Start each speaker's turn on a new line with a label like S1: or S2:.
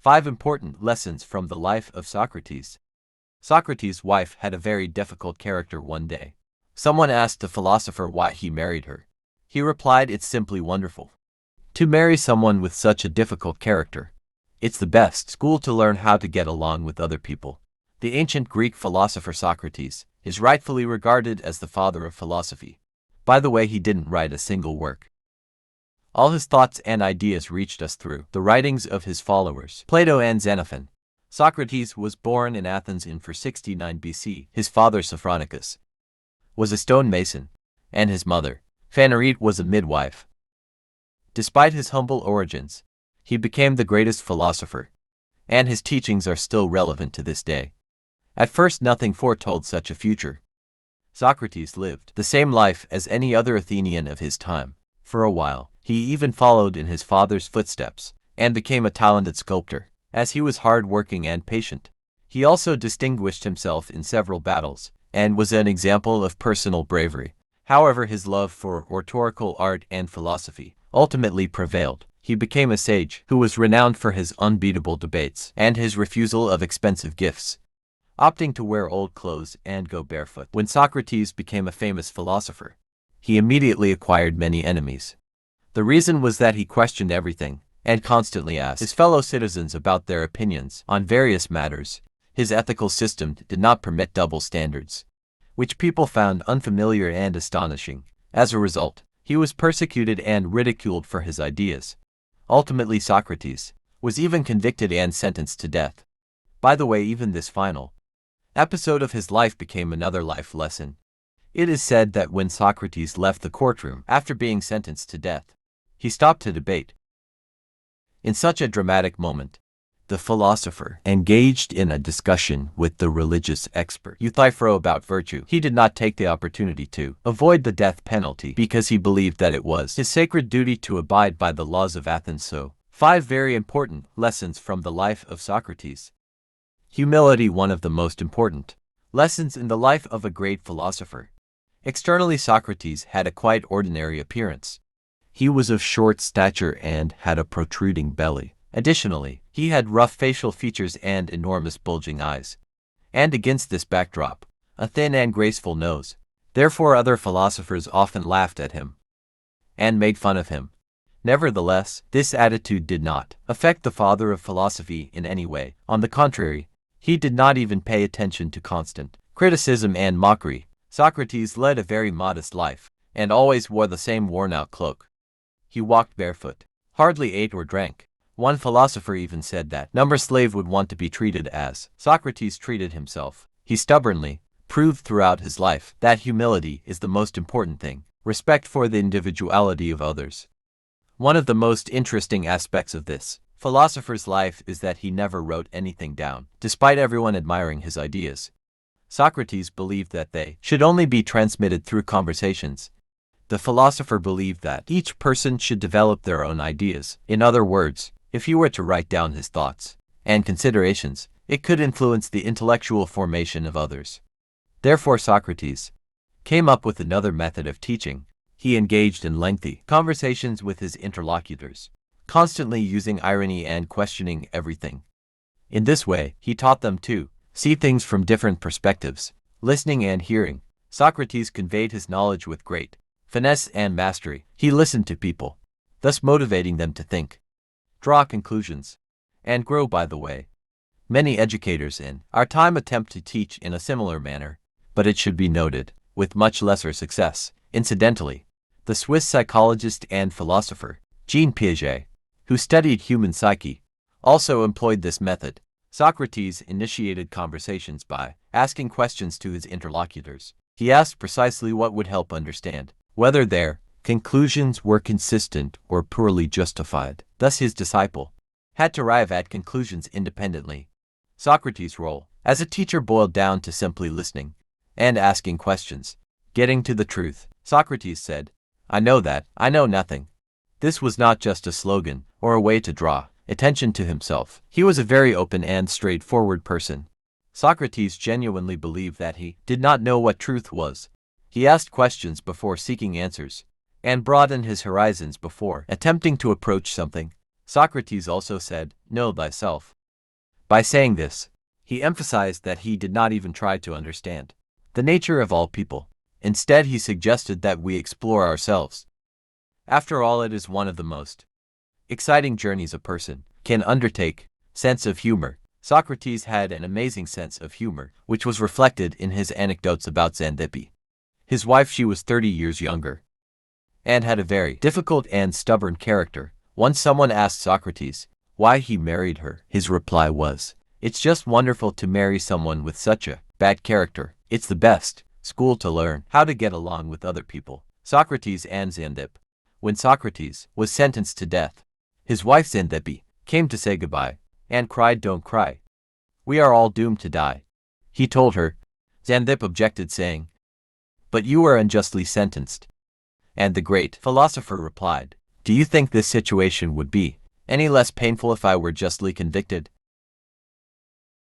S1: 5 Important Lessons from the Life of Socrates. Socrates' wife had a very difficult character one day. Someone asked the philosopher why he married her. He replied, "It's simply wonderful to marry someone with such a difficult character. It's the best school to learn how to get along with other people." The ancient Greek philosopher Socrates is rightfully regarded as the father of philosophy. By the way, he didn't write a single work. All his thoughts and ideas reached us through the writings of his followers, Plato and Xenophon. Socrates was born in Athens in 469 BC. His father, Sophronicus, was a stonemason, and his mother, Phanerete, was a midwife. Despite his humble origins, he became the greatest philosopher, and his teachings are still relevant to this day. At first, nothing foretold such a future. Socrates lived the same life as any other Athenian of his time. For a while, he even followed in his father's footsteps and became a talented sculptor, as he was hard-working and patient. He also distinguished himself in several battles and was an example of personal bravery. However, his love for rhetorical art and philosophy ultimately prevailed. He became a sage who was renowned for his unbeatable debates and his refusal of expensive gifts, opting to wear old clothes and go barefoot. When Socrates became a famous philosopher, he immediately acquired many enemies. The reason was that he questioned everything and constantly asked his fellow citizens about their opinions on various matters. His ethical system did not permit double standards, which people found unfamiliar and astonishing. As a result, he was persecuted and ridiculed for his ideas. Ultimately, Socrates was even convicted and sentenced to death. By the way, even this final episode of his life became another life lesson. It is said that when Socrates left the courtroom after being sentenced to death, he stopped to debate. In such a dramatic moment, the philosopher engaged in a discussion with the religious expert Euthyphro about virtue. He did not take the opportunity to avoid the death penalty because he believed that it was his sacred duty to abide by the laws of Athens. So, 5 very important lessons from the life of Socrates. Humility, one of the most important lessons in the life of a great philosopher. Externally, Socrates had a quite ordinary appearance. He was of short stature and had a protruding belly. Additionally, he had rough facial features and enormous bulging eyes. And against this backdrop, a thin and graceful nose. Therefore, other philosophers often laughed at him and made fun of him. Nevertheless, this attitude did not affect the father of philosophy in any way. On the contrary, he did not even pay attention to constant criticism and mockery. Socrates led a very modest life and always wore the same worn-out cloak. He walked barefoot, hardly ate or drank. One philosopher even said that no slave would want to be treated as Socrates treated himself. He stubbornly proved throughout his life that humility is the most important thing, respect for the individuality of others. One of the most interesting aspects of this philosopher's life is that he never wrote anything down, despite everyone admiring his ideas. Socrates believed that they should only be transmitted through conversations. The philosopher believed that each person should develop their own ideas. In other words, if he were to write down his thoughts and considerations, it could influence the intellectual formation of others. Therefore, Socrates came up with another method of teaching. He engaged in lengthy conversations with his interlocutors, constantly using irony and questioning everything. In this way, he taught them to see things from different perspectives. Listening and hearing, Socrates conveyed his knowledge with great finesse and mastery. He listened to people, thus motivating them to think, draw conclusions, and grow. By the way, many educators in our time attempt to teach in a similar manner, but it should be noted, with much lesser success. Incidentally, the Swiss psychologist and philosopher Jean Piaget, who studied human psyche, also employed this method. Socrates initiated conversations by asking questions to his interlocutors. He asked precisely what would help understand whether their conclusions were consistent or poorly justified. Thus, his disciple had to arrive at conclusions independently. Socrates' role as a teacher boiled down to simply listening and asking questions. Getting to the truth, Socrates said, "I know that I know nothing." This was not just a slogan or a way to draw attention to himself. He was a very open and straightforward person. Socrates genuinely believed that he did not know what truth was. He asked questions before seeking answers, and broadened his horizons before attempting to approach something. Socrates also said, "Know thyself." By saying this, he emphasized that he did not even try to understand the nature of all people. Instead, he suggested that we explore ourselves. After all, it is one of the most exciting journeys a person can undertake. Sense of humor. Socrates had an amazing sense of humor, which was reflected in his anecdotes about Xanthippe. His wife, she was 30 years younger and had a very difficult and stubborn character. Once someone asked Socrates why he married her. His reply was, "It's just wonderful to marry someone with such a bad character. It's the best school to learn how to get along with other people." Socrates and Xanthippe. When Socrates was sentenced to death, his wife Xanthippe came to say goodbye and cried, "Don't cry. We are all doomed to die." He told her. Xanthippe objected, saying, "But you were unjustly sentenced." And the great philosopher replied, "Do you think this situation would be any less painful if I were justly convicted?"